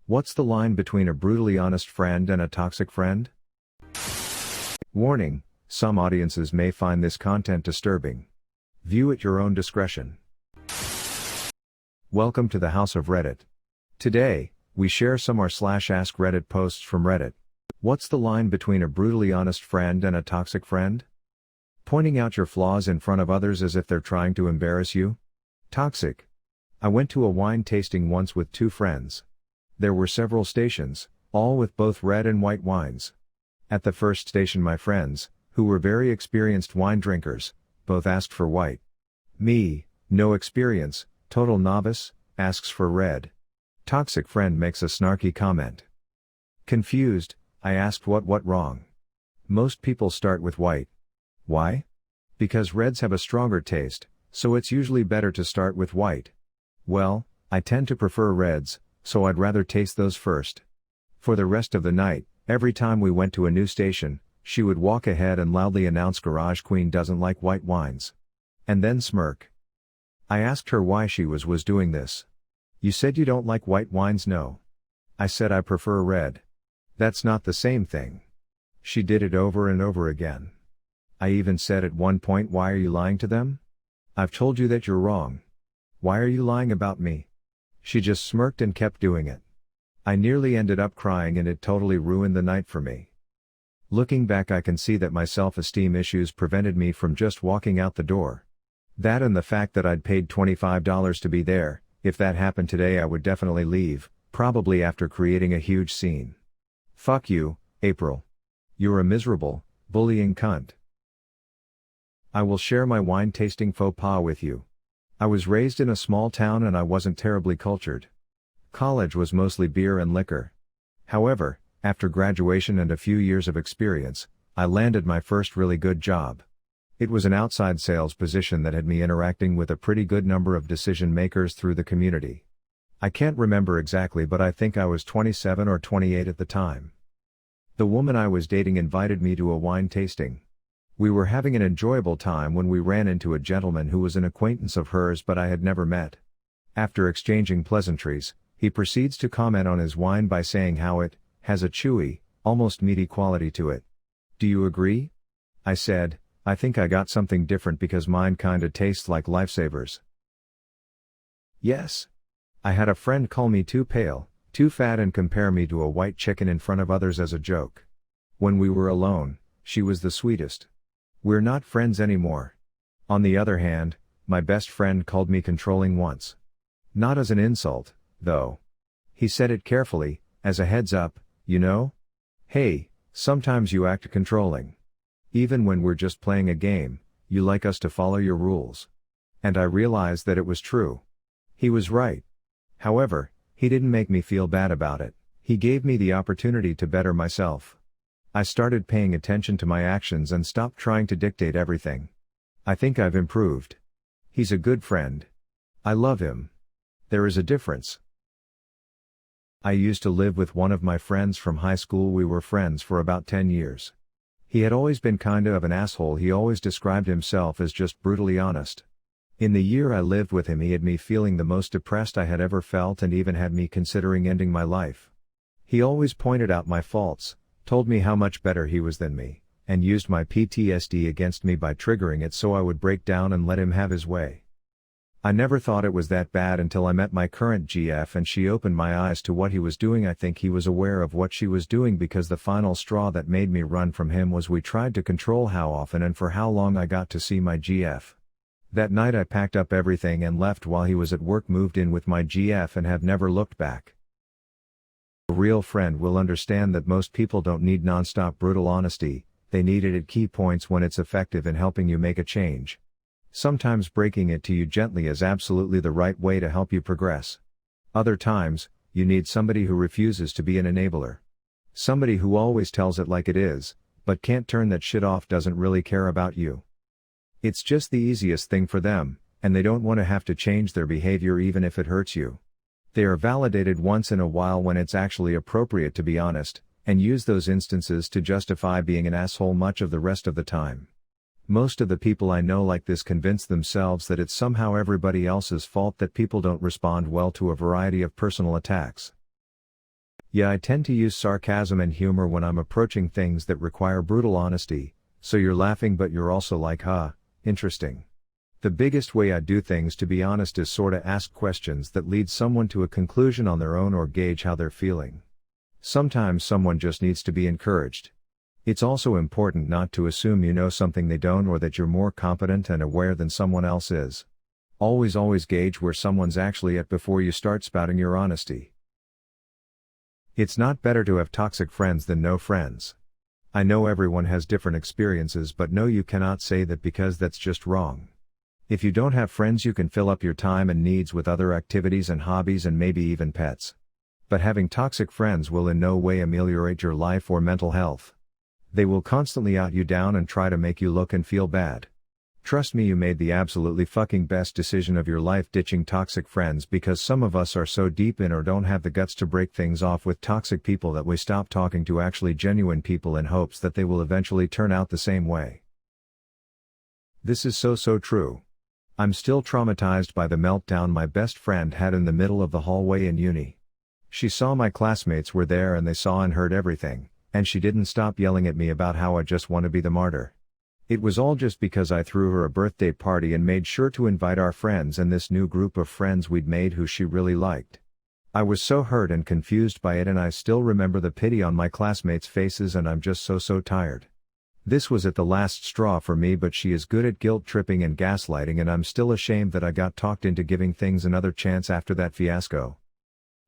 What's the line between a brutally honest friend and a toxic friend? Warning, some audiences may find this content disturbing. View at your own discretion. Welcome to the House of Reddit. Today, we share some r/askreddit posts from Reddit. What's the line between a brutally honest friend and a toxic friend? Pointing out your flaws in front of others as if they're trying to embarrass you? Toxic. I went to a wine tasting once with two friends. There were several stations, all with both red and white wines. At the first station my friends, who were very experienced wine drinkers, both asked for white. Me, no experience, total novice, asks for red. Toxic friend makes a snarky comment. Confused, I asked what wrong. Most people start with white. Why? Because reds have a stronger taste, so it's usually better to start with white. Well, I tend to prefer reds, so I'd rather taste those first. For the rest of the night, every time we went to a new station, she would walk ahead and loudly announce Garage Queen doesn't like white wines. And then smirk. I asked her why she was doing this. You said you don't like white wines, no? I said I prefer red. That's not the same thing. She did it over and over again. I even said at one point, why are you lying to them? I've told you that you're wrong. Why are you lying about me? She just smirked and kept doing it. I nearly ended up crying and it totally ruined the night for me. Looking back, I can see that my self-esteem issues prevented me from just walking out the door. That and the fact that I'd paid $25 to be there. If that happened today I would definitely leave, probably after creating a huge scene. Fuck you, April. You're a miserable, bullying cunt. I will share my wine tasting faux pas with you. I was raised in a small town and I wasn't terribly cultured. College was mostly beer and liquor. However, after graduation and a few years of experience, I landed my first really good job. It was an outside sales position that had me interacting with a pretty good number of decision makers through the community. I can't remember exactly, but I think I was 27 or 28 at the time. The woman I was dating invited me to a wine tasting. We were having an enjoyable time when we ran into a gentleman who was an acquaintance of hers but I had never met. After exchanging pleasantries, he proceeds to comment on his wine by saying how it has a chewy, almost meaty quality to it. Do you agree? I said, I think I got something different because mine kinda tastes like Lifesavers. Yes. I had a friend call me too pale, too fat and compare me to a white chicken in front of others as a joke. When we were alone, she was the sweetest. We're not friends anymore. On the other hand, my best friend called me controlling once. Not as an insult, though. He said it carefully, as a heads up, you know? Hey, sometimes you act controlling. Even when we're just playing a game, you like us to follow your rules. And I realized that it was true. He was right. However, he didn't make me feel bad about it. He gave me the opportunity to better myself. I started paying attention to my actions and stopped trying to dictate everything. I think I've improved. He's a good friend. I love him. There is a difference. I used to live with one of my friends from high school. We were friends for about 10 years. He had always been kinda of an asshole. He always described himself as just brutally honest. In the year I lived with him, he had me feeling the most depressed I had ever felt and even had me considering ending my life. He always pointed out my faults, told me how much better he was than me, and used my PTSD against me by triggering it so I would break down and let him have his way. I never thought it was that bad until I met my current GF and she opened my eyes to what he was doing. I think he was aware of what she was doing because the final straw that made me run from him was we tried to control how often and for how long I got to see my GF. That night I packed up everything and left while he was at work, moved in with my GF and have never looked back. A real friend will understand that most people don't need non-stop brutal honesty, they need it at key points when it's effective in helping you make a change. Sometimes breaking it to you gently is absolutely the right way to help you progress. Other times, you need somebody who refuses to be an enabler. Somebody who always tells it like it is, but can't turn that shit off, doesn't really care about you. It's just the easiest thing for them, and they don't want to have to change their behavior even if it hurts you. They are validated once in a while when it's actually appropriate to be honest, and use those instances to justify being an asshole much of the rest of the time. Most of the people I know like this convince themselves that it's somehow everybody else's fault that people don't respond well to a variety of personal attacks. Yeah, I tend to use sarcasm and humor when I'm approaching things that require brutal honesty, so you're laughing but you're also like, huh, interesting. The biggest way I do things, to be honest, is sorta ask questions that lead someone to a conclusion on their own or gauge how they're feeling. Sometimes someone just needs to be encouraged. It's also important not to assume you know something they don't, or that you're more competent and aware than someone else is. Always gauge where someone's actually at before you start spouting your honesty. It's not better to have toxic friends than no friends. I know everyone has different experiences, but no, you cannot say that, because that's just wrong. If you don't have friends, you can fill up your time and needs with other activities and hobbies and maybe even pets. But having toxic friends will in no way ameliorate your life or mental health. They will constantly out you down and try to make you look and feel bad. Trust me, you made the absolutely fucking best decision of your life ditching toxic friends, because some of us are so deep in or don't have the guts to break things off with toxic people that we stop talking to actually genuine people in hopes that they will eventually turn out the same way. This is so true. I'm still traumatized by the meltdown my best friend had in the middle of the hallway in uni. She saw my classmates were there and they saw and heard everything, and she didn't stop yelling at me about how I just want to be the martyr. It was all just because I threw her a birthday party and made sure to invite our friends and this new group of friends we'd made who she really liked. I was so hurt and confused by it, and I still remember the pity on my classmates' faces, and I'm just so tired. This was at the last straw for me, but she is good at guilt tripping and gaslighting, and I'm still ashamed that I got talked into giving things another chance after that fiasco.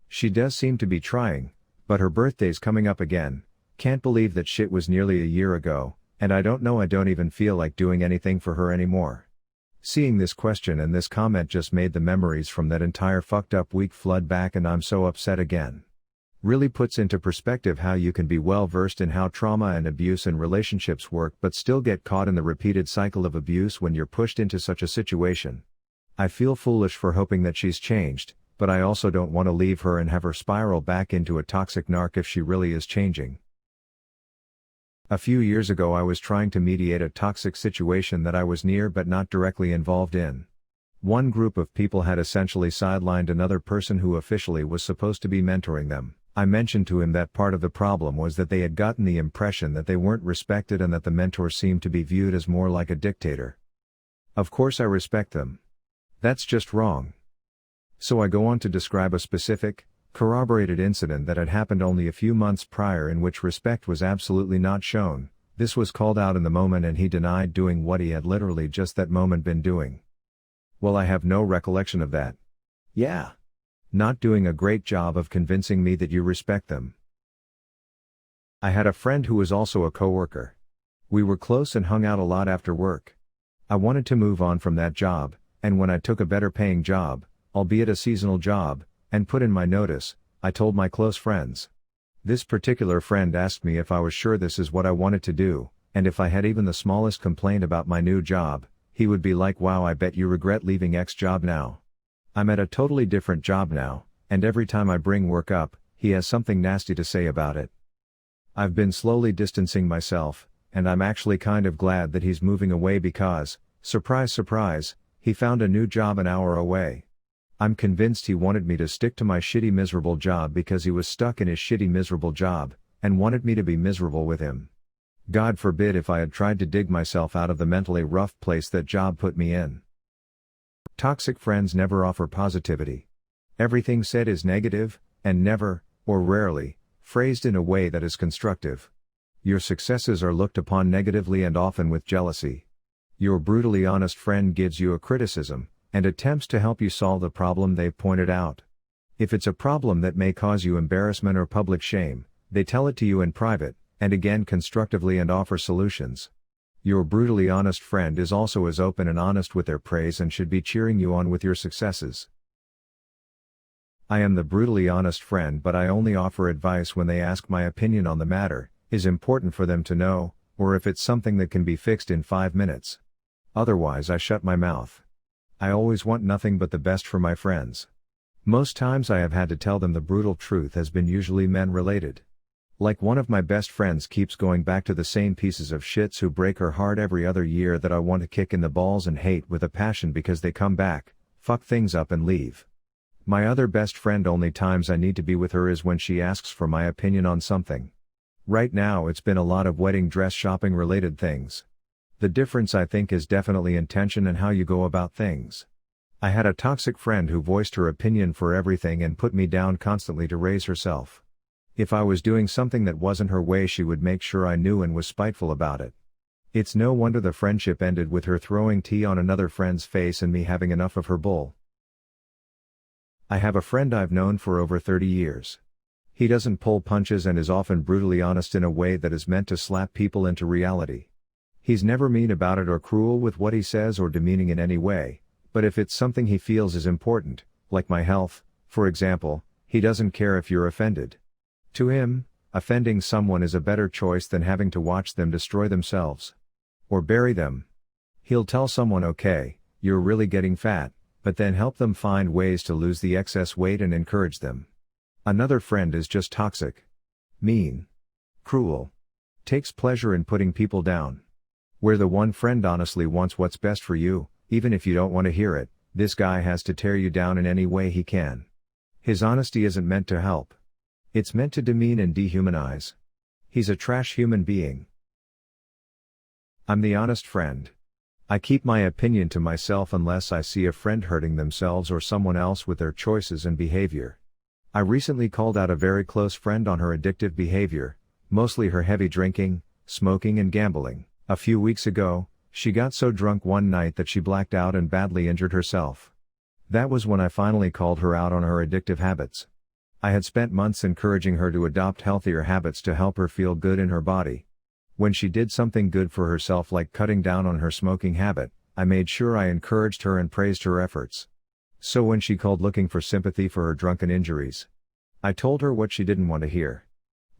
She does seem to be trying, but her birthday's coming up again. Can't believe that shit was nearly a year ago. And I don't even feel like doing anything for her anymore. Seeing this question and this comment just made the memories from that entire fucked up week flood back, and I'm so upset again. Really puts into perspective how you can be well versed in how trauma and abuse and relationships work but still get caught in the repeated cycle of abuse when you're pushed into such a situation. I feel foolish for hoping that she's changed, but I also don't want to leave her and have her spiral back into a toxic narc if she really is changing. A few years ago, I was trying to mediate a toxic situation that I was near but not directly involved in. One group of people had essentially sidelined another person who officially was supposed to be mentoring them. I mentioned to him that part of the problem was that they had gotten the impression that they weren't respected and that the mentor seemed to be viewed as more like a dictator. Of course I respect them. That's just wrong. So I go on to describe a specific, corroborated incident that had happened only a few months prior, in which respect was absolutely not shown. This was called out in the moment and he denied doing what he had literally just that moment been doing. Well, I have no recollection of that. Yeah. Not doing a great job of convincing me that you respect them. I had a friend who was also a coworker. We were close and hung out a lot after work. I wanted to move on from that job, and when I took a better paying job, albeit a seasonal job, and put in my notice, I told my close friends. This particular friend asked me if I was sure this is what I wanted to do, and if I had even the smallest complaint about my new job, he would be like, "Wow, I bet you regret leaving X job now." I'm at a totally different job now, and every time I bring work up, he has something nasty to say about it. I've been slowly distancing myself, and I'm actually kind of glad that he's moving away because, surprise surprise, he found a new job an hour away. I'm convinced he wanted me to stick to my shitty miserable job because he was stuck in his shitty miserable job, and wanted me to be miserable with him. God forbid if I had tried to dig myself out of the mentally rough place that job put me in. Toxic friends never offer positivity. Everything said is negative, and never, or rarely, phrased in a way that is constructive. Your successes are looked upon negatively and often with jealousy. Your brutally honest friend gives you a criticism, and attempts to help you solve the problem they've pointed out. If it's a problem that may cause you embarrassment or public shame, they tell it to you in private, and again constructively, and offer solutions. Your brutally honest friend is also as open and honest with their praise and should be cheering you on with your successes. I am the brutally honest friend, but I only offer advice when they ask my opinion on the matter, is important for them to know, or if it's something that can be fixed in 5 minutes. Otherwise I shut my mouth. I always want nothing but the best for my friends. Most times I have had to tell them the brutal truth has been usually men related. Like one of my best friends keeps going back to the same pieces of shits who break her heart every other year that I want to kick in the balls and hate with a passion because they come back, fuck things up and leave. My other best friend, only times I need to be with her is when she asks for my opinion on something. Right now it's been a lot of wedding dress shopping related things. The difference I think is definitely intention and how you go about things. I had a toxic friend who voiced her opinion for everything and put me down constantly to raise herself. If I was doing something that wasn't her way, she would make sure I knew and was spiteful about it. It's no wonder the friendship ended with her throwing tea on another friend's face and me having enough of her bull. I have a friend I've known for over 30 years. He doesn't pull punches and is often brutally honest in a way that is meant to slap people into reality. He's never mean about it or cruel with what he says or demeaning in any way, but if it's something he feels is important, like my health, for example, he doesn't care if you're offended. To him, offending someone is a better choice than having to watch them destroy themselves. Or bury them. He'll tell someone, okay, you're really getting fat, but then help them find ways to lose the excess weight and encourage them. Another friend is just toxic. Mean. Cruel. Takes pleasure in putting people down. Where the one friend honestly wants what's best for you, even if you don't want to hear it, this guy has to tear you down in any way he can. His honesty isn't meant to help. It's meant to demean and dehumanize. He's a trash human being. I'm the honest friend. I keep my opinion to myself unless I see a friend hurting themselves or someone else with their choices and behavior. I recently called out a very close friend on her addictive behavior, mostly her heavy drinking, smoking and gambling. A few weeks ago, she got so drunk one night that she blacked out and badly injured herself. That was when I finally called her out on her addictive habits. I had spent months encouraging her to adopt healthier habits to help her feel good in her body. When she did something good for herself like cutting down on her smoking habit, I made sure I encouraged her and praised her efforts. So when she called looking for sympathy for her drunken injuries, I told her what she didn't want to hear.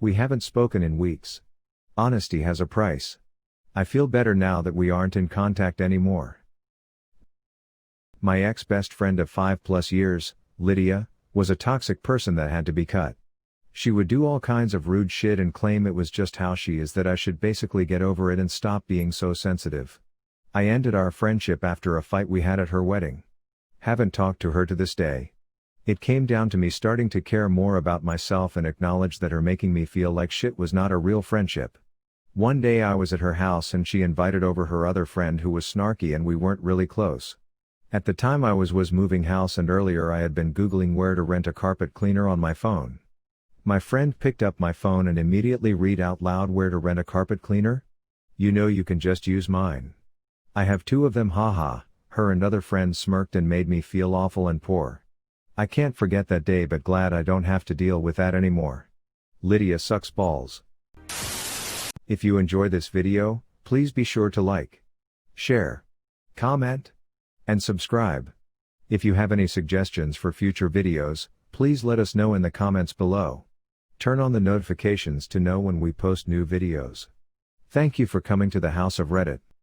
We haven't spoken in weeks. Honesty has a price. I feel better now that we aren't in contact anymore. My ex-best friend of 5+ years, Lydia, was a toxic person that had to be cut. She would do all kinds of rude shit and claim it was just how she is, that I should basically get over it and stop being so sensitive. I ended our friendship after a fight we had at her wedding. Haven't talked to her to this day. It came down to me starting to care more about myself and acknowledge that her making me feel like shit was not a real friendship. One day I was at her house and she invited over her other friend who was snarky and we weren't really close. At the time I was moving house and earlier I had been Googling where to rent a carpet cleaner on my phone. My friend picked up my phone and immediately read out loud where to rent a carpet cleaner? You know you can just use mine. I have 2 of them, haha. Her and other friends smirked and made me feel awful and poor. I can't forget that day, but glad I don't have to deal with that anymore. Lydia sucks balls. If you enjoy this video, please be sure to like, share, comment, and subscribe. If you have any suggestions for future videos, please let us know in the comments below. Turn on the notifications to know when we post new videos. Thank you for coming to the House of Reddit.